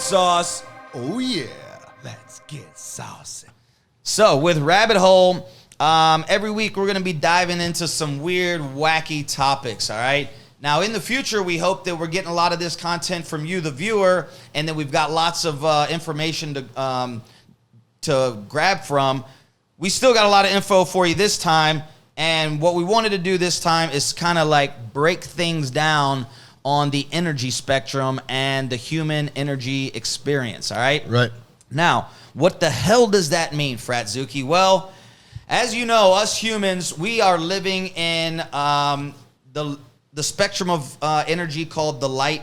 sauce. Oh yeah, let's get saucy. So with Rabbit Hole, every week we're going to be diving into some weird, wacky topics, all right? Now, in the future, we hope that we're getting a lot of this content from you, the viewer, and that we've got lots of information to grab from. We still got a lot of info for you this time, and what we wanted to do this time is kind of like break things down on the energy spectrum and the human energy experience, all right? Right. Now, what the hell does that mean, Fratzuki? Well, as you know, us humans, we are living in the spectrum of energy called the light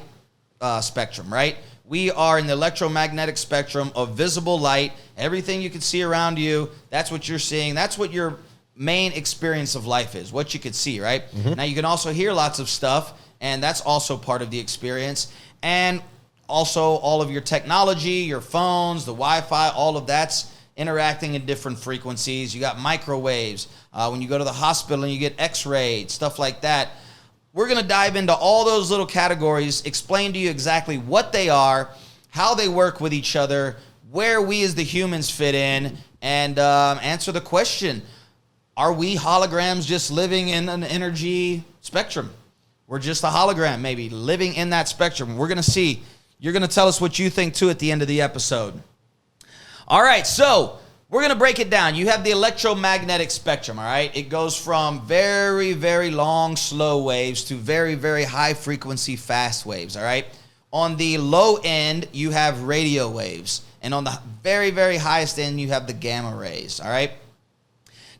spectrum, right? We are in the electromagnetic spectrum of visible light. Everything you can see around you, that's what you're seeing. That's what your main experience of life is, what you could see, right? Mm-hmm. Now, you can also hear lots of stuff, and that's also part of the experience. And also all of your technology, your phones, the Wi-Fi, all of that's interacting in different frequencies. You got microwaves. When you go to the hospital and you get x-rayed, stuff like that. We're going to dive into all those little categories, explain to you exactly what they are, how they work with each other, where we as the humans fit in, and answer the question, are we holograms just living in an energy spectrum? We're just a hologram, maybe, living in that spectrum. We're going to see. You're going to tell us what you think, too, at the end of the episode. All right, so we're going to break it down. You have the electromagnetic spectrum, all right? It goes from very, very long, slow waves to very, very high-frequency, fast waves, all right? On the low end, you have radio waves. And on the very, very highest end, you have the gamma rays, all right?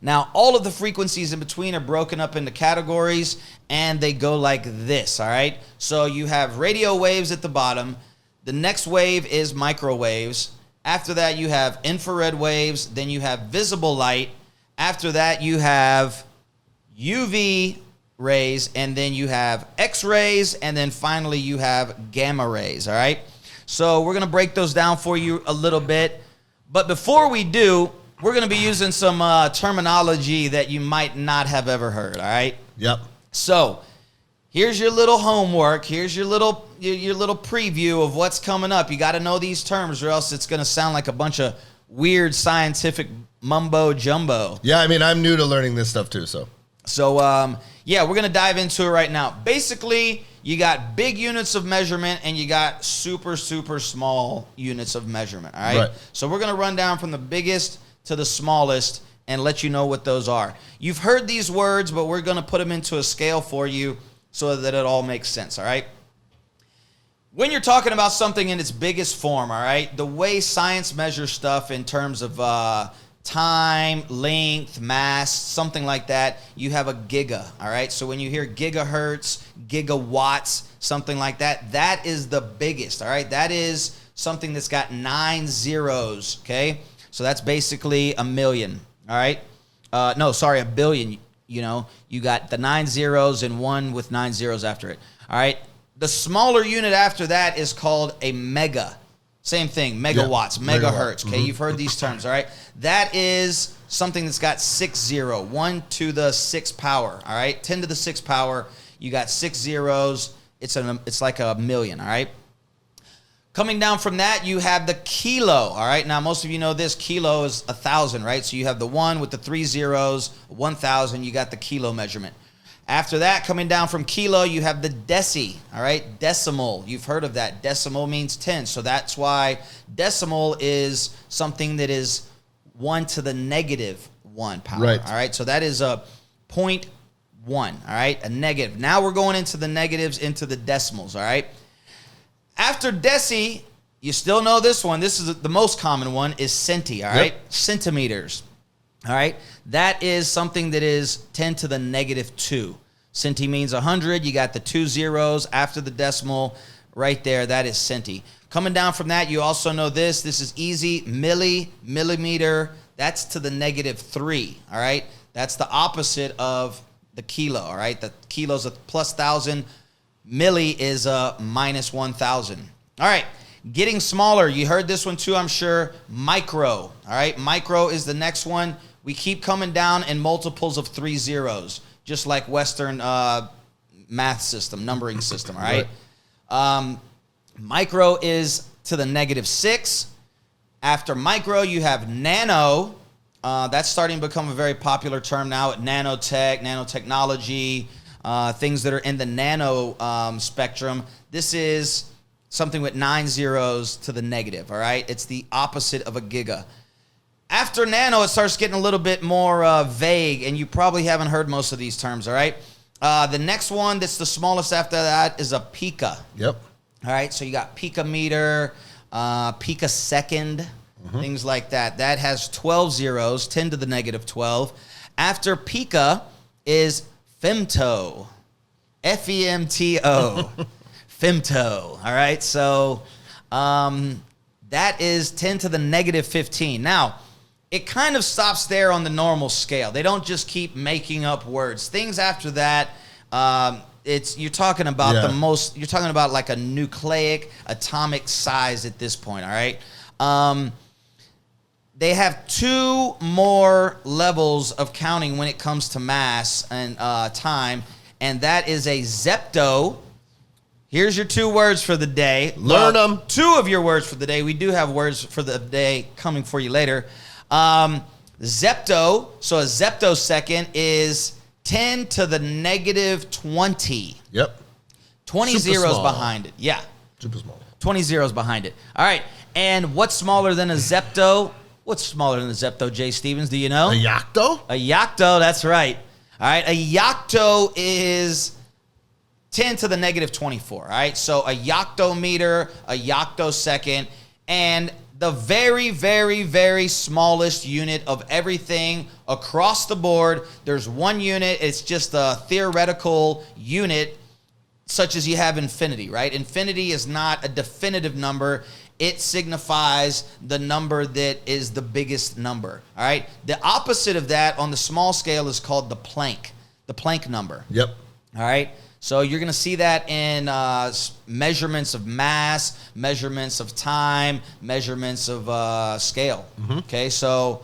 Now, all of the frequencies in between are broken up into categories, and they go like this, all right? So you have radio waves at the bottom. The next wave is microwaves. After that, you have infrared waves. Then you have visible light. After that, you have UV rays, and then you have X-rays, and then finally you have gamma rays, all right? So we're going to break those down for you a little bit. But before we do, we're going to be using some terminology that you might not have ever heard, all right? Yep. So here's your little homework. Here's your little preview of what's coming up. You got to know these terms, or else it's going to sound like a bunch of weird scientific mumbo jumbo. Yeah, I mean, I'm new to learning this stuff too, so. So, yeah, we're going to dive into it right now. Basically, you got big units of measurement, and you got super, super small units of measurement, all right? So we're going to run down from the biggest to the smallest and let you know what those are. You've heard these words, but we're going to put them into a scale for you so that it all makes sense, all right? When you're talking about something in its biggest form, all right, the way science measures stuff in terms of time, length, mass, something like that, you have a giga, all right? So when you hear gigahertz, gigawatts, something like that, that is the biggest, all right? That is something that's got 9 zeros, okay? So that's basically a million, all right? No, sorry, a billion. You know, you got the 9 zeros and one with 9 zeros after it, all right? The smaller unit after that is called a mega. Same thing, megawatts, megahertz, okay? Mm-hmm. You've heard these terms, all right? That is something that's got 6 zero, 1 to the 6th power, all right? 10 to the 6th power, you got 6 zeros. It's like a million, all right? Coming down from that, you have the kilo, all right? Now, most of you know this. Kilo is 1,000, right? So you have the 1 with the 3 zeros, 1,000. You got the kilo measurement. After that, coming down from kilo, you have the deci, all right? Decimal. You've heard of that. Decimal means 10. So that's why decimal is something that is 1 to the negative 1 power, right. All right? So that is a 0.1, all right? A negative. Now we're going into the negatives, into the decimals, all right? After deci, you still know this one. This is the most common one, is centi, all right? Yep. Centimeters, all right? That is something that is 10 to the negative 2. Centi means 100. You got the 2 zeros after the decimal right there. That is centi. Coming down from that, you also know this. This is easy. Millimeter. That's to the negative 3, all right? That's the opposite of the kilo, all right? The kilo's a plus 1,000. Milli is a minus 1,000. All right, getting smaller. You heard this one too, I'm sure. Micro, all right? Micro is the next one. We keep coming down in multiples of 3 zeros, just like Western math system, numbering system, all right? Micro is to the negative 6. After micro, you have nano. That's starting to become a very popular term now at nanotechnology, things that are in the nano spectrum. This is something with 9 zeros to the negative, all right? It's the opposite of a giga. After nano, it starts getting a little bit more vague, and you probably haven't heard most of these terms, all right? The next one that's the smallest after that is a pica. Yep. All right, so you got picometer, picosecond, things like that. That has 12 zeros, 10 to the negative 12. After pica is femto, Femto, femto. All right, so that is 10 to the negative 15. Now, it kind of stops there on the normal scale. They don't just keep making up words. Things after that, you're talking about you're talking about like a nucleic atomic size at this point, all right? They have 2 more levels of counting when it comes to mass and time, and that is a zepto. Here's your 2 words for the day. Learn them. 2 of your words for the day. We do have words for the day coming for you later. Zepto, so a zeptosecond is 10 to the negative 20. Yep. 20 Super zeros small. behind it. Yeah. Super small. 20 zeros behind it. All right. And what's smaller than a zepto? What's smaller than a zepto, Jay Stevens? Do you know? A yocto? A yocto, that's right. All right. A yocto is 10 to the negative 24. All right. So a yoctometer, a yoctosecond, and the very, very, very smallest unit of everything across the board. There's one unit. It's just a theoretical unit, such as you have infinity, right? Infinity is not a definitive number. It signifies the number that is the biggest number, all right? The opposite of that on the small scale is called the Planck number. Yep. All right? So you're going to see that in measurements of mass, measurements of time, measurements of scale. Okay, so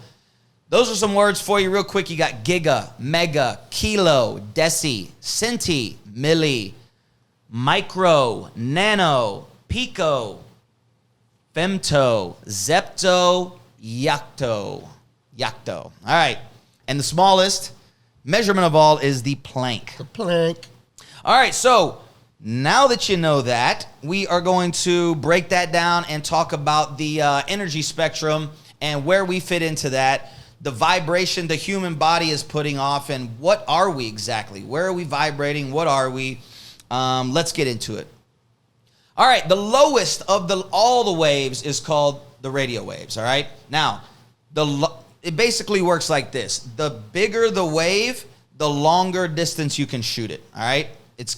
those are some words for you real quick. You got giga, mega, kilo, deci, centi, milli, micro, nano, pico, femto, zepto, yocto. All right, and the smallest measurement of all is the Planck. The Planck. All right, so now that you know that, we are going to break that down and talk about the energy spectrum and where we fit into that, the vibration the human body is putting off, and what are we exactly? Where are we vibrating? What are we? Let's get into it. All right, the lowest of all the waves is called the radio waves, all right? Now, it basically works like this. The bigger the wave, the longer distance you can shoot it, all right?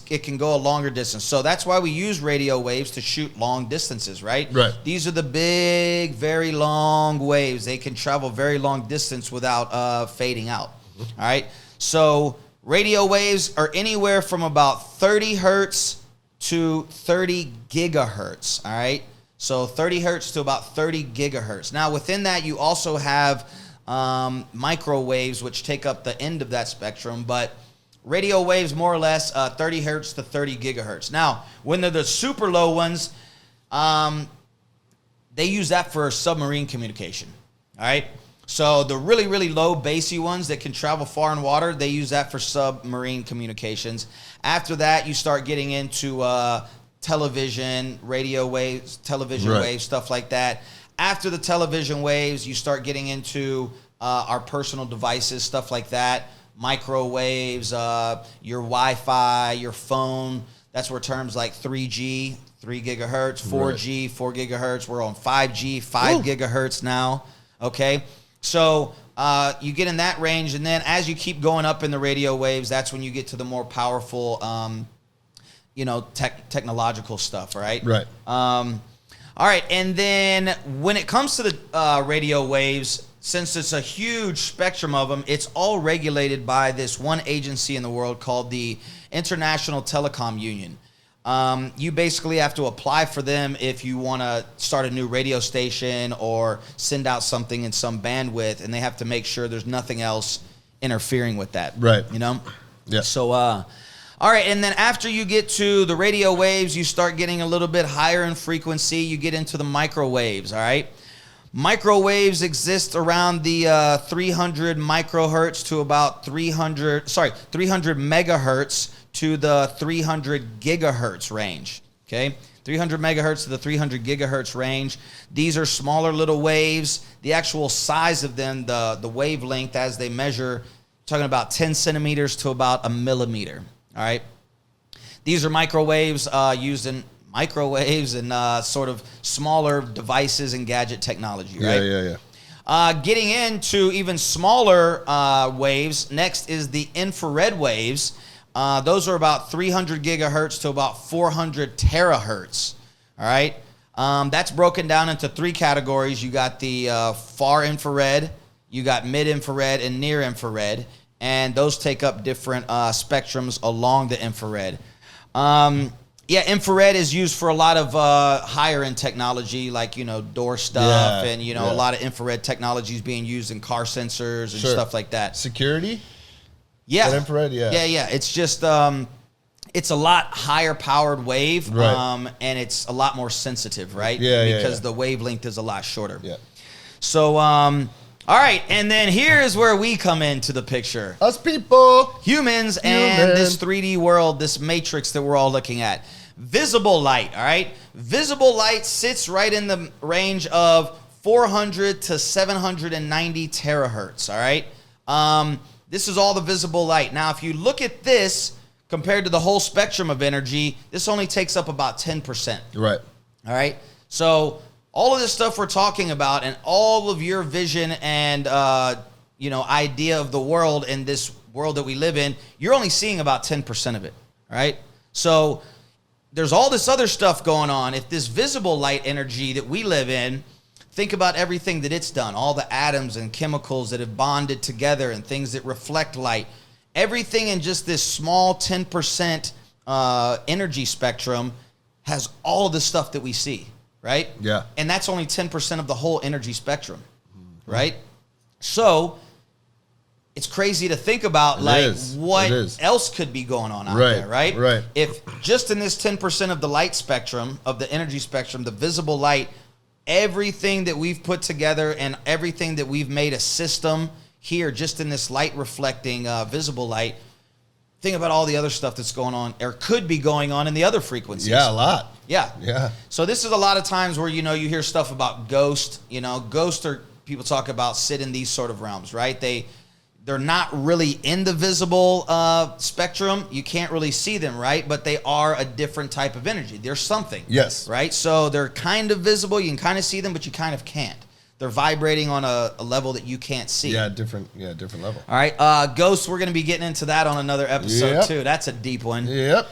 It can go a longer distance. So that's why we use radio waves to shoot long distances, right? Right. These are the big, very long waves. They can travel very long distance without fading out, all right? So radio waves are anywhere from about 30 hertz to 30 gigahertz, all right? So 30 hertz to about 30 gigahertz. Now, within that, you also have microwaves, which take up the end of that spectrum, but radio waves, more or less, 30 hertz to 30 gigahertz. Now, when they're the super low ones, they use that for submarine communication, all right? So the really, really low bassy ones that can travel far in water, they use that for submarine communications. After that, you start getting into television, radio waves, television waves, stuff like that. After the television waves, you start getting into our personal devices, stuff like that. Microwaves, your Wi-Fi, your phone. That's where terms like 3G, 3 gigahertz, 4G, 4 gigahertz. We're on 5G, 5 gigahertz now. Okay, so you get in that range, and then as you keep going up in the radio waves, that's when you get to the more powerful, technological stuff, right? Right. All right, and then when it comes to the radio waves, since it's a huge spectrum of them, it's all regulated by this one agency in the world called the International Telecom Union. You basically have to apply for them if you want to start a new radio station or send out something in some bandwidth, and they have to make sure there's nothing else interfering with that. Right. You know? Yeah. So, all All right, and then after you get to the radio waves, you start getting a little bit higher in frequency. You get into the microwaves, all right? Microwaves exist around the 300 microhertz to about 300 megahertz to the 300 gigahertz range, okay? 300 megahertz to the 300 gigahertz range. These are smaller little waves. The actual size of them, the wavelength as they measure, talking about 10 centimeters to about a millimeter, all right? These are microwaves used in microwaves and sort of smaller devices and gadget technology, right? Yeah. Getting into even smaller waves, next is the infrared waves. Those are about 300 gigahertz to about 400 terahertz, all right? That's broken down into three categories. You got the far infrared, you got mid-infrared, and near-infrared, and those take up different spectrums along the infrared. Infrared is used for a lot of higher-end technology, like, door stuff, and, a lot of infrared technologies being used in car sensors and stuff like that. Security? Yeah. That infrared? Yeah. It's just, it's a lot higher powered wave, right. And it's a lot more sensitive, right? Because the wavelength is a lot shorter. Yeah. So, all right, and then here is where we come into the picture. Us people. Humans and this 3D world, this matrix that we're all looking at. Visible light, all right? Visible light sits right in the range of 400 to 790 terahertz, all right? This is all the visible light. Now, if you look at this compared to the whole spectrum of energy, this only takes up about 10%. Right. All right? So all of this stuff we're talking about and all of your vision and, idea of the world and this world that we live in, you're only seeing about 10% of it, all right? So there's all this other stuff going on. If this visible light energy that we live in, think about everything that it's done, all the atoms and chemicals that have bonded together and things that reflect light. Everything in just this small 10% energy spectrum has all of the stuff that we see, right? Yeah. And that's only 10% of the whole energy spectrum, right? So it's crazy to think about, what else could be going on out there, right? Right. If just in this 10% of the light spectrum, of the energy spectrum, the visible light, everything that we've put together and everything that we've made a system here just in this light reflecting visible light, think about all the other stuff that's going on or could be going on in the other frequencies. Yeah, a lot. Yeah. So this is a lot of times where, you hear stuff about ghosts. Ghosts are, people talk about sit in these sort of realms, right? They're not really in the visible spectrum. You can't really see them, right? But they are a different type of energy. They're something. Yes. Right? So they're kind of visible. You can kind of see them, but you kind of can't. They're vibrating on a level that you can't see. Yeah, different level. All right. Ghosts, we're going to be getting into that on another episode, too. That's a deep one. Yep.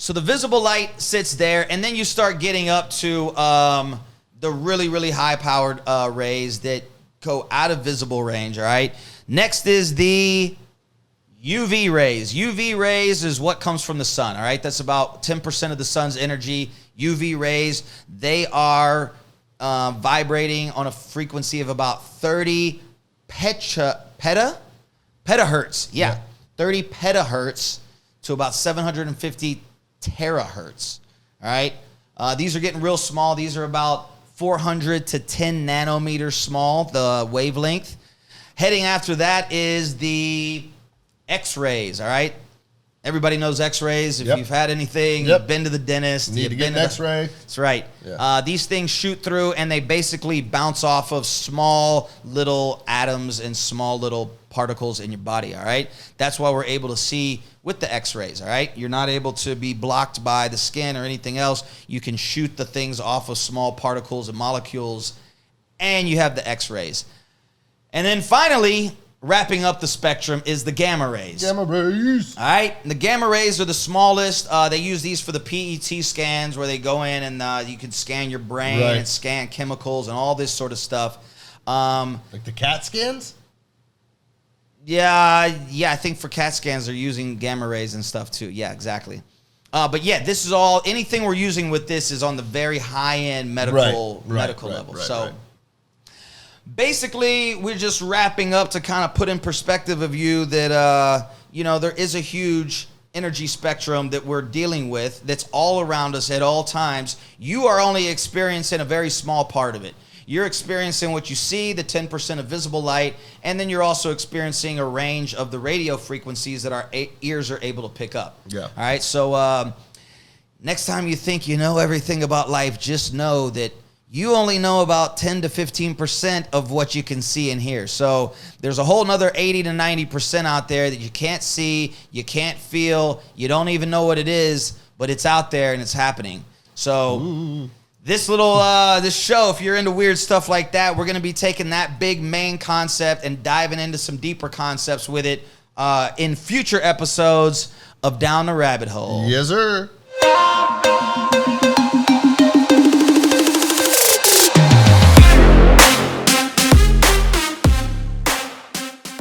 So the visible light sits there, and then you start getting up to the really, really high-powered rays that go out of visible range, all right? Next is the UV rays. UV rays is what comes from the sun, all right? That's about 10% of the sun's energy. UV rays, they are vibrating on a frequency of about 30 petahertz. Yeah, 30 petahertz to about 750 terahertz, all right? These are getting real small. These are about 400 to 10 nanometers small, the wavelength. Heading after that is the X-rays, all right? Everybody knows X-rays. If you've had anything, you've been to the dentist. Need to get an X-ray. That's right. Yeah. These things shoot through, and they basically bounce off of small little atoms and small little particles in your body, all right? That's why we're able to see with the X-rays, all right? You're not able to be blocked by the skin or anything else. You can shoot the things off of small particles and molecules, and you have the X-rays. And then finally, wrapping up the spectrum is the gamma rays. Gamma rays. All right? And the gamma rays are the smallest. They use these for the PET scans where they go in and you can scan your brain and scan chemicals and all this sort of stuff. Like the CAT scans? Yeah, I think for CAT scans they're using gamma rays and stuff too. Yeah, exactly. But yeah, this is all, anything we're using with this is on the very high-end medical level. So basically, we're just wrapping up to kind of put in perspective of you that, there is a huge energy spectrum that we're dealing with, that's all around us at all times, you are only experiencing a very small part of it. You're experiencing what you see, the 10% of visible light, and then you're also experiencing a range of the radio frequencies that our ears are able to pick up. Yeah. All right, so next time you think you know everything about life, just know that you only know about 10 to 15% of what you can see and hear. So there's a whole nother 80 to 90% out there that you can't see, you can't feel, you don't even know what it is, but it's out there and it's happening. So this little this show, if you're into weird stuff like that, we're going to be taking that big main concept and diving into some deeper concepts with it in future episodes of Down the Rabbit Hole. Yes, sir.